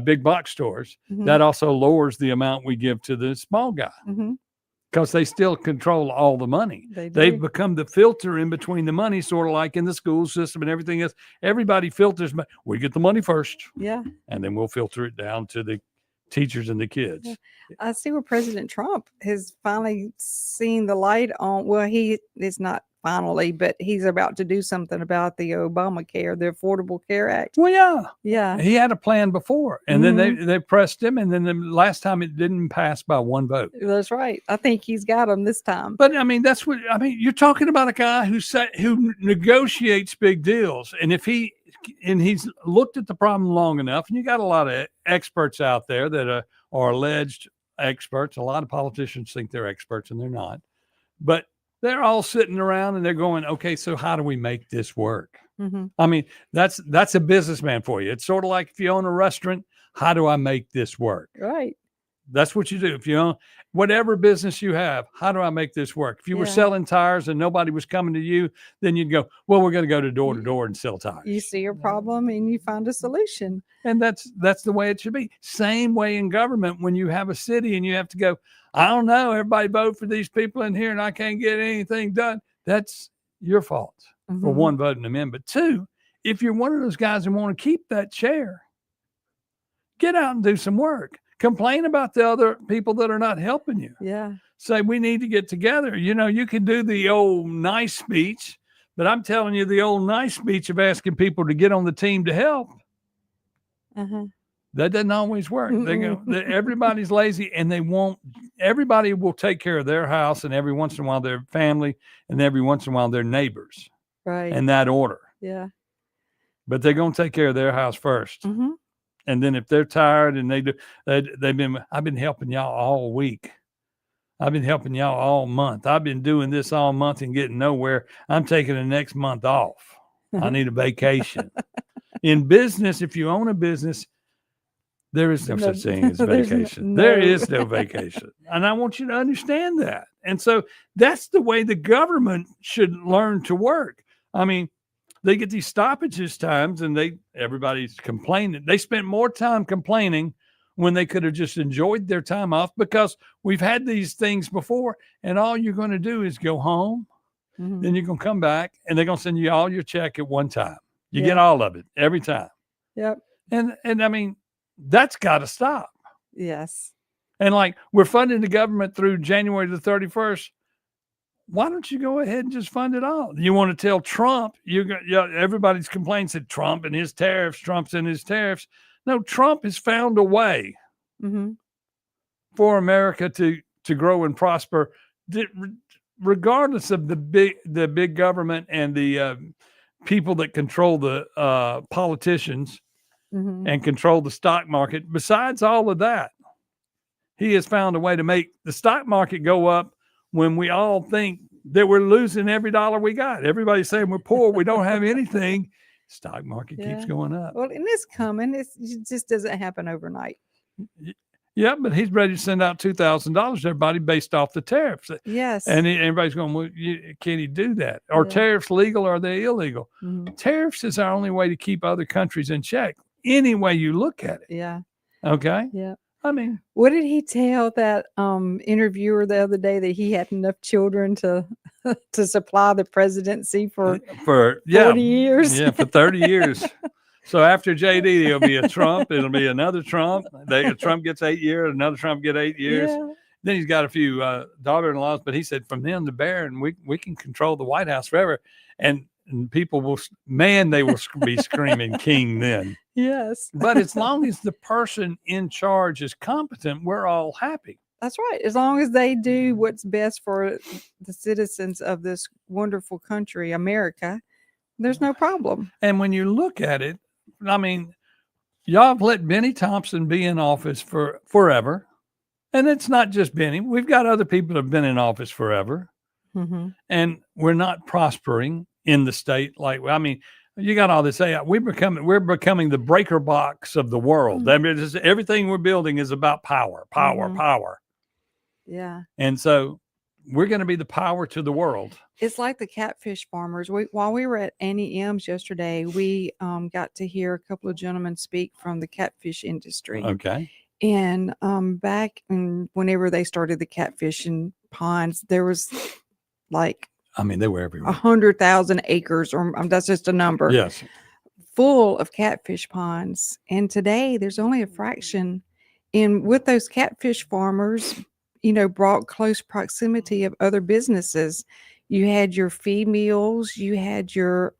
big box stores. That also lowers the amount we give to the small guy. Because they still control all the money. They've become the filter in between the money, sort of like in the school system and everything else. Everybody filters. We get the money first. Yeah. And then we'll filter it down to the teachers and the kids. Yeah. I see where President Trump has finally seen the light on. Well, he is not finally, but he's about to do something about the Obamacare, the Affordable Care Act. Well, yeah. Yeah. He had a plan before, and then they pressed him, and then the last time it didn't pass by one vote. That's right. I think he's got him this time. But I mean, you're talking about a guy who negotiates big deals, and if he's looked at the problem long enough, and you got a lot of experts out there that are alleged experts. A lot of politicians think they're experts, and they're not. But they're all sitting around and they're going, okay, so how do we make this work? I mean, that's a businessman for you. It's sort of like if you own a restaurant, how do I make this work? Right. That's what you do. If you own whatever business you have, how do I make this work? If you were selling tires and nobody was coming to you, then you'd go, well, we're going to go to door and sell tires. You see your problem and you find a solution. And that's the way it should be. Same way in government when you have a city and you have to go, I don't know, everybody vote for these people in here and I can't get anything done. That's your fault for one, voting them in. But two, if you're one of those guys who want to keep that chair, get out and do some work. Complain about the other people that are not helping you. Yeah. Say, we need to get together. You know, you can do the old nice speech, but I'm telling you, the old nice speech of asking people to get on the team to help, that doesn't always work. They go, everybody's lazy and everybody will take care of their house and every once in a while their family and every once in a while their neighbors. Right. In that order. Yeah. But they're going to take care of their house first. And then if they're tired and I've been helping y'all all week. I've been helping y'all all month. I've been doing this all month and getting nowhere. I'm taking the next month off. I need a vacation. In business, if you own a business, there is no such thing as vacation. There is no vacation. And I want you to understand that. And so that's the way the government should learn to work. I mean, they get these stoppages times and everybody's complaining. They spent more time complaining when they could have just enjoyed their time off, because we've had these things before and all you're going to do is go home. Then you're going to come back and they're going to send you all your check at one time. You get all of it every time. Yep. And I mean, that's got to stop. Yes. And like we're funding the government through January the 31st. Why don't you go ahead and just fund it all? You want to tell Trump, everybody's complaints that Trump and his tariffs, Trump's and his tariffs. No, Trump has found a way for America to grow and prosper, regardless of the big government and the people that control the politicians and control the stock market. Besides all of that, he has found a way to make the stock market go up when we all think that we're losing every dollar we got. Everybody's saying we're poor, we don't have anything. stock market Yeah. keeps going up. Well, and it's coming. It just doesn't happen overnight. Yeah, but he's ready to send out $2,000 to everybody based off the tariffs. Yes. And everybody's going, well, can he do that? Are tariffs legal or are they illegal? Mhm. Tariffs is our only way to keep other countries in check, any way you look at it. Yeah. Okay. Yeah. I mean, what did he tell that interviewer the other day, that he had enough children to to supply the presidency for 40 years? Yeah, for 30 years. So after JD, there'll be a Trump. It'll be another Trump. Trump gets 8 years. Another Trump get 8 years. Yeah. Then he's got a few daughter-in-laws. But he said from them to bear, and we can control the White House forever. And people will, they will be screaming king then. Yes. But as long as the person in charge is competent, we're all happy. That's right. As long as they do what's best for the citizens of this wonderful country, America, there's no problem. And when you look at it, I mean, y'all have let Benny Thompson be in office for forever. And it's not just Benny. We've got other people that have been in office forever. Mm-hmm. And we're not prospering in the state. You got all this. We're becoming the breaker box of the world. Mm-hmm. I mean, everything we're building is about power. Yeah. And so we're going to be the power to the world. It's like the catfish farmers. While we were at Annie M's yesterday, we got to hear a couple of gentlemen speak from the catfish industry. Okay. And back whenever they started the catfishing ponds, there was they were everywhere. 100,000 acres, or that's just a number. Yes. Full of catfish ponds. And today there's only a fraction. And with those catfish farmers, brought close proximity of other businesses. You had your feed mills, you had your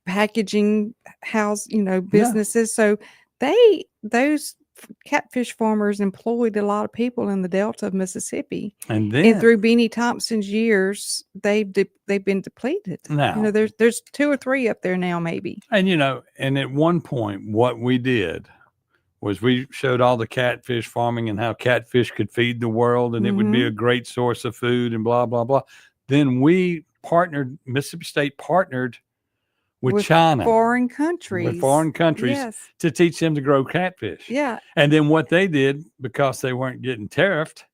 packaging house, businesses. So those catfish farmers employed a lot of people in the Delta of Mississippi. And through Beanie Thompson's years, they've been depleted. Now, there's 2 or 3 up there now, maybe. And and at one point, what we did was we showed all the catfish farming and how catfish could feed the world, and it would be a great source of food and blah, blah, blah. Then Mississippi State partnered with China. Foreign countries. With foreign countries Yes. to teach them to grow catfish. Yeah. And then what they did, because they weren't getting tariffed,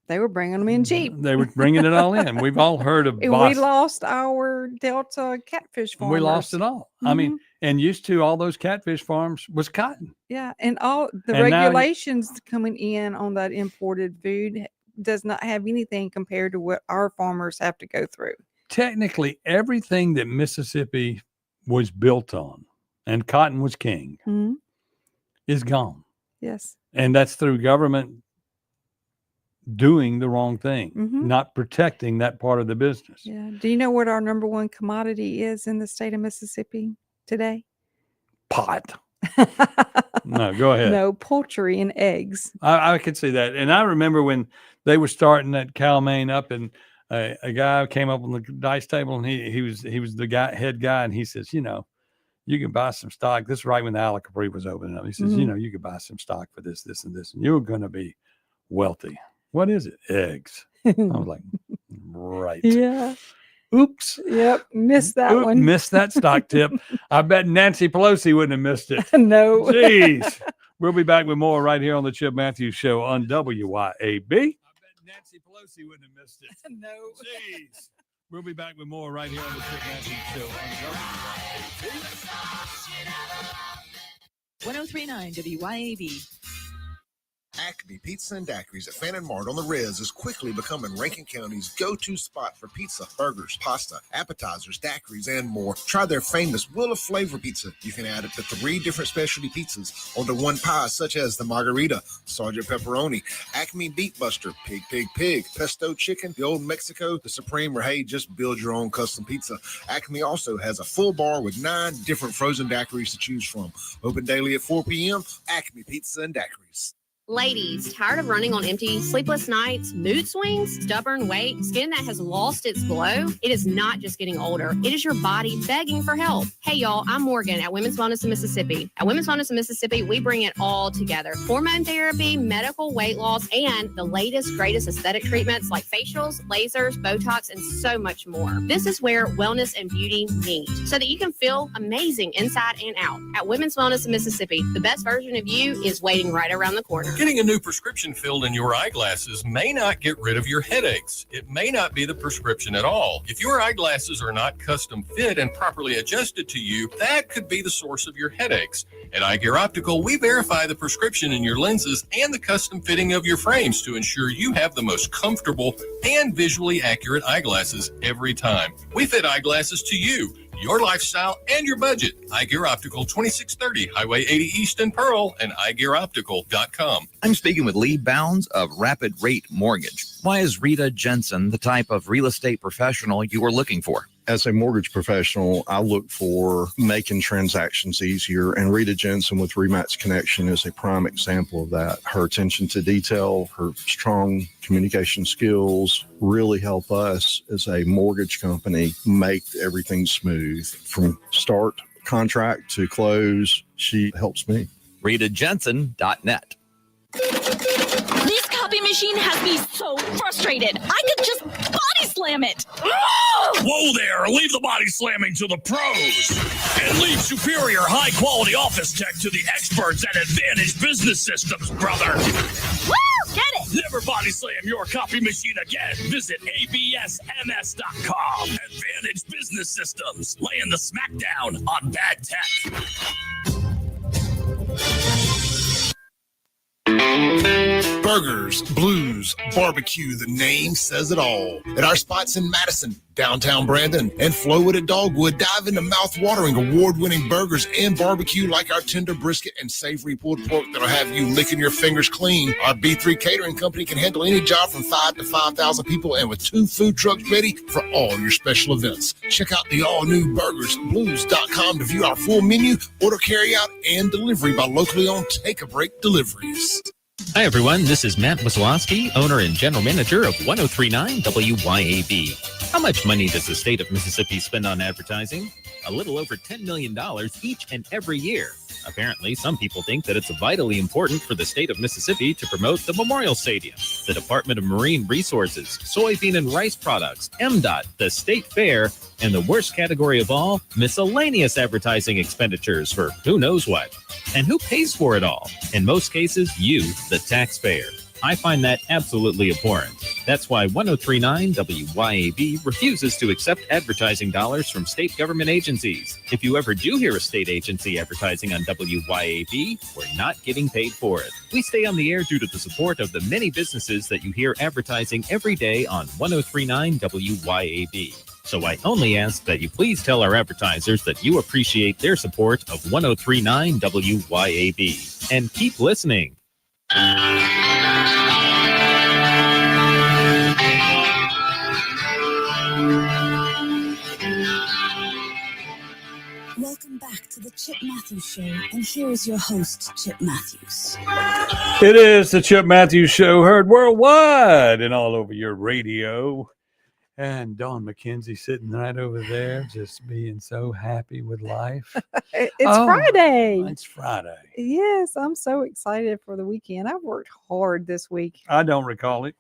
they were bringing them in cheap. They were bringing it all in. We've all heard of And we lost our Delta catfish farmers. We lost it all. I mean, and used to all those catfish farms was cotton. Yeah, and all the And now regulations coming in on that imported food does not have anything compared to what our farmers have to go through. Technically, everything that Mississippi was built on, and cotton was king, is gone. Yes. And that's through government doing the wrong thing, not protecting that part of the business. Yeah. Do you know what our number one commodity is in the state of Mississippi today? Pot. No, go ahead. No, poultry and eggs. I could see that. And I remember when they were starting that Cal-Maine up, and a guy came up on the dice table, and he was the head guy, and he says, you can buy some stock. This is right when the Ala Capri was opening up. He says, you could buy some stock for this, and this, and you're going to be wealthy. What is it? Eggs. I was like, right. Yeah. Oops. Yep. Missed that one. Missed that stock tip. I bet Nancy Pelosi wouldn't have missed it. No. Jeez. We'll be back with more right here on the Chip Matthews Show on WYAB. I bet Nancy Pelosi wouldn't have missed it. No. Jeez. We'll be back with more right here on the Chip Matthews Show on WYAB. 1039 WYAB. Acme Pizza and Daiquiris at Fannin Mart on the Res is quickly becoming Rankin County's go-to spot for pizza, burgers, pasta, appetizers, daiquiris, and more. Try their famous Wheel of Flavor pizza. You can add up to 3 different specialty pizzas onto one pie, such as the Margarita, Sergeant Pepperoni, Acme Beat Buster, Pig, Pig, Pig, Pesto Chicken, the Old Mexico, the Supreme, or hey, just build your own custom pizza. Acme also has a full bar with 9 different frozen daiquiris to choose from. Open daily at 4 p.m. Acme Pizza and Daiquiris. Ladies, tired of running on empty, sleepless nights, mood swings, stubborn weight, skin that has lost its glow? It is not just getting older. It is your body begging for help. Hey, y'all, I'm Morgan at Women's Wellness in Mississippi. At Women's Wellness in Mississippi, we bring it all together. Hormone therapy, medical weight loss, and the latest, greatest aesthetic treatments like facials, lasers, Botox, and so much more. This is where wellness and beauty meet so that you can feel amazing inside and out. At Women's Wellness in Mississippi, the best version of you is waiting right around the corner. Getting a new prescription filled in your eyeglasses may not get rid of your headaches. It may not be the prescription at all. If your eyeglasses are not custom fit and properly adjusted to you, that could be the source of your headaches. At Eye Gear Optical, we verify the prescription in your lenses and the custom fitting of your frames to ensure you have the most comfortable and visually accurate eyeglasses every time. We fit eyeglasses to you, your lifestyle, and your budget. Eye Gear Optical, 2630 Highway 80 East in Pearl and eyegearoptical.com. I'm speaking with Lee Bounds of Rapid Rate Mortgage. Why is Rita Jensen the type of real estate professional you are looking for? As a mortgage professional, I look for making transactions easier, and Rita Jensen with Rematch Connection is a prime example of that. Her attention to detail, her strong communication skills really help us as a mortgage company make everything smooth. From start contract to close, she helps me. RitaJensen.net. This copy machine has me so frustrated. I could just body slam it. Whoa there, leave the body slamming to the pros and leave superior high quality office tech to the experts at Advantage Business Systems, brother. Woo! Get it! Never body slam your copy machine again. Visit absms.com. Advantage Business Systems, laying the smackdown on bad tech. Burgers, blues, barbecue, the name says it all. At our spots in Madison, downtown Brandon, and Flowood at Dogwood, dive into mouth-watering, award-winning burgers and barbecue like our tender brisket and savory pulled pork that'll have you licking your fingers clean. Our B3 Catering Company can handle any job from 5 to 5,000 people, and with 2 food trucks ready for all your special events. Check out the all-new burgersblues.com to view our full menu, order carryout, and delivery by locally owned Take a Break Deliveries. Hi, everyone. This is Matt Wisłowski, owner and general manager of 1039 WYAB. How much money does the state of Mississippi spend on advertising? A little over $10 million each and every year. Apparently, some people think that it's vitally important for the state of Mississippi to promote the Memorial Stadium, the Department of Marine Resources, soybean and rice products, MDOT, the State Fair, and the worst category of all, miscellaneous advertising expenditures for who knows what. And who pays for it all? In most cases, you, the taxpayer. I find that absolutely abhorrent. That's why 1039 WYAB refuses to accept advertising dollars from state government agencies. If you ever do hear a state agency advertising on WYAB, we're not getting paid for it. We stay on the air due to the support of the many businesses that you hear advertising every day on 1039 WYAB. So I only ask that you please tell our advertisers that you appreciate their support of 1039 WYAB. And keep listening. Welcome back to the Chip Matthews Show, and here is your host, Chip Matthews. It is the Chip Matthews Show, heard worldwide and all over your radio. And Dawn McKenzie sitting right over there, just being so happy with life. It's Friday. It's Friday. Yes, I'm so excited for the weekend. I've worked hard this week. I don't recall it.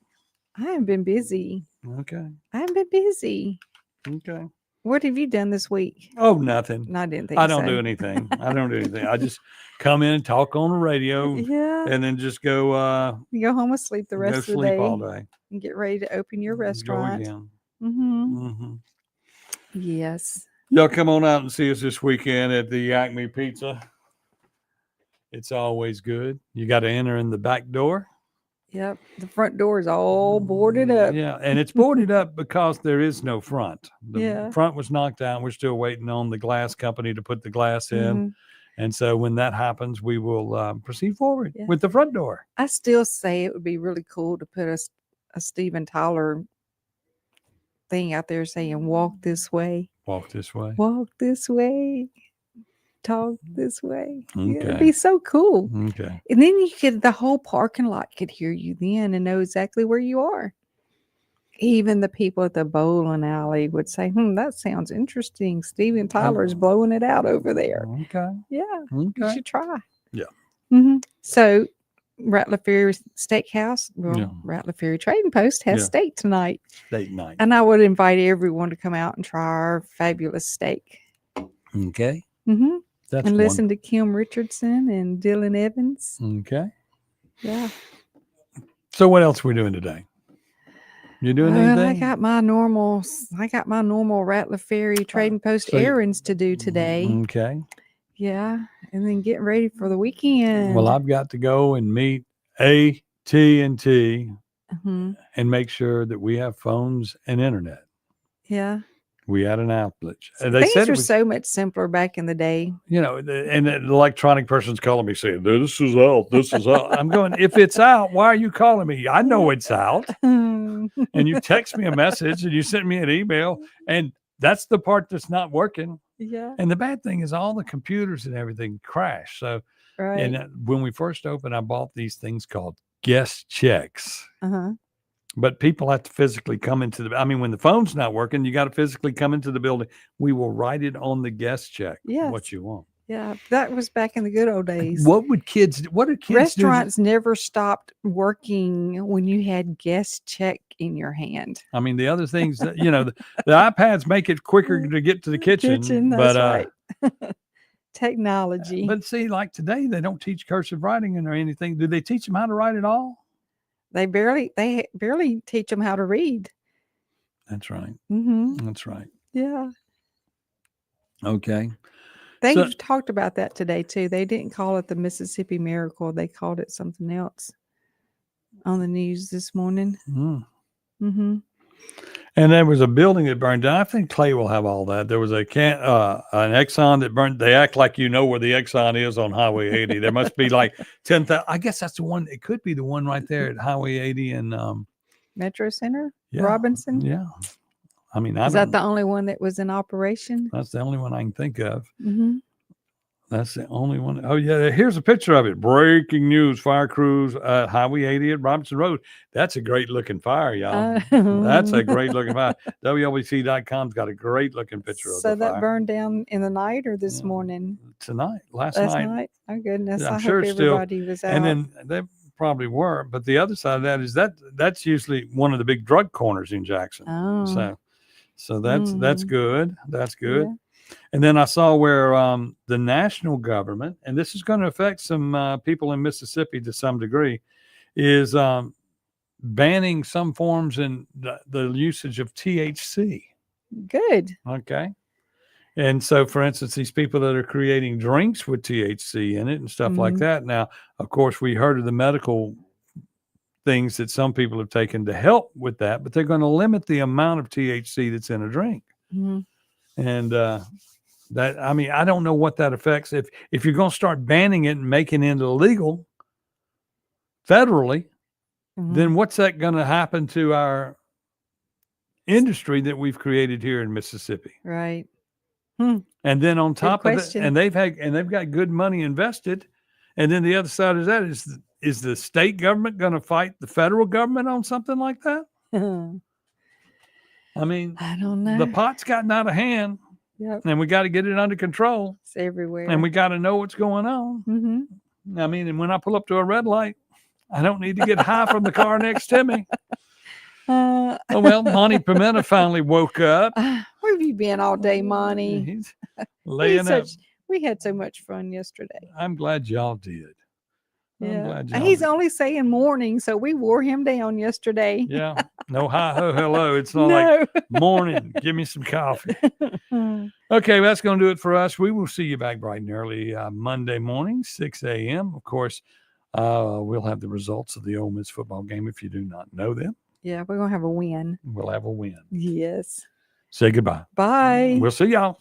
I haven't been busy. Okay. I haven't been busy. Okay. What have you done this week? Oh, nothing. No, I didn't think I don't so. do anything. I don't do anything. I just come in and talk on the radio. Yeah. And then just go. You go home and sleep the rest of the sleep day. all day. And get ready to open your restaurant. Go again. Mm-hmm. Yes. Y'all come on out and see us this weekend at the Acme Pizza. It's always good. You got to enter in the back door. Yep. The front door is all boarded up. Yeah. And it's boarded up because there is no front. The Yeah. front was knocked down. We're still waiting on the glass company to put the glass in. Mhm. And so when that happens, we will proceed forward with the front door. I still say it would be really cool to put a Steven Tyler thing out there saying, walk this way. Walk this way. Walk this way. talk this way. Yeah, it'd Okay. be so cool. Okay. And then the whole parking lot could hear you then and know exactly where you are. Even the people at the bowling alley would say, that sounds interesting. Steven Tyler's blowing it out over there. Okay. Yeah. You Okay. should try. Yeah. So Rattler Ferry Steakhouse, well, Yeah. Rattler Ferry Trading Post has Yeah. steak tonight. Date night. And I would invite everyone to come out and try our fabulous steak. Okay. Mm-hmm. That's And listen to Kim Richardson and Dylan Evans. Okay. Yeah. So what else are we doing today? You doing Well, anything? I got my normal Rattler Ferry Trading Post so you- errands to do today. Okay. Yeah. And then getting ready for the weekend. Well, I've got to go and meet AT&T Mhm. and make sure that we have phones and internet. Yeah. We had an outage. And they Things said it were was, so much simpler back in the day. and the electronic person's calling me saying, this is out, this is out. I'm going, if it's out, why are you calling me? I know it's out. And you text me a message and you sent me an email, and that's the part that's not working. Yeah. And the bad thing is all the computers and everything crash. So, Right. and when we first opened, I bought these things called guest checks. Uh-huh. But people have to physically come into when the phone's not working, you got to physically come into the building. We will write it on the guest check. Yes. What you want. Yeah. That was back in the good old days. What do kids do? Restaurants never stopped working when you had guest check in your hand. I mean, the other things that, the iPads make it quicker to get to the kitchen. That's but, right. Technology. But see, like today, they don't teach cursive writing or anything. Do they teach them how to write at all? They barely teach them how to read. That's right. Mm-hmm. That's right. Yeah. Okay. They So- talked about that today too. They didn't call it the Mississippi Miracle. They called it something else on the news this morning. Mm. Mm-hmm. And there was a building that burned down. I think Clay will have all that. There was an Exxon that burned. They act like you know where the Exxon is on Highway 80. There must be like 10,000. I guess that's the one. It could be the one right there at Highway 80 and Metro Center, yeah, Robinson. Yeah. I mean, Is that the only one that was in operation? that's the only one I can think of. Mm-hmm. That's the only one. Oh, yeah. Here's a picture of it. Breaking news. Fire crews at Highway 80 at Robinson Road. That's a great looking fire, y'all. That's a great looking fire. WLBC.com's got a great looking picture of So the that fire. burned down in the night or this morning? Tonight, last Last night. night. Oh, goodness. I'm I sure hope it's still, everybody was out. and then they probably were. But the other side of that is that's usually one of the big drug corners in Jackson. Oh. So that's good. That's good. Yeah. And then I saw where the national government, and this is going to affect some people in Mississippi to some degree, is banning some forms in the usage of THC. Good. Okay. And so, for instance, these people that are creating drinks with THC in it and stuff like Mhm. that. Now, of course, we heard of the medical things that some people have taken to help with that, but they're going to limit the amount of THC that's in a drink. Mhm. And I don't know what that affects. If you're going to start banning it and making it illegal federally, then what's that going to happen to our industry that we've created here in Mississippi? Right. And then on top of it, question. and they've got good money invested. And then the other side of that is the state government going to fight the federal government on something like that? I mean, I don't know. the pot's gotten out of hand. Yep. And we got to get it under control. It's everywhere. And we got to know what's going on. Mm-hmm. I mean, and when I pull up to a red light, I don't need to get high from the car next to me. Oh, well, Monty Pimenta finally woke up. Where have you been all day, Monty? He's laying up. We had so much fun yesterday. I'm glad y'all did. I'm Yeah. glad And y'all he's did. only saying morning, so we wore him down yesterday. Yeah. No hi ho hello. It's not No. like morning. Give me some coffee. Okay, well, that's going to do it for us. We will see you back bright and early Monday morning, 6 a.m. Of course, we'll have the results of the Ole Miss football game if you do not know them. Yeah, we're gonna have a win. We'll have a win. Yes. Say goodbye. Bye. We'll see y'all.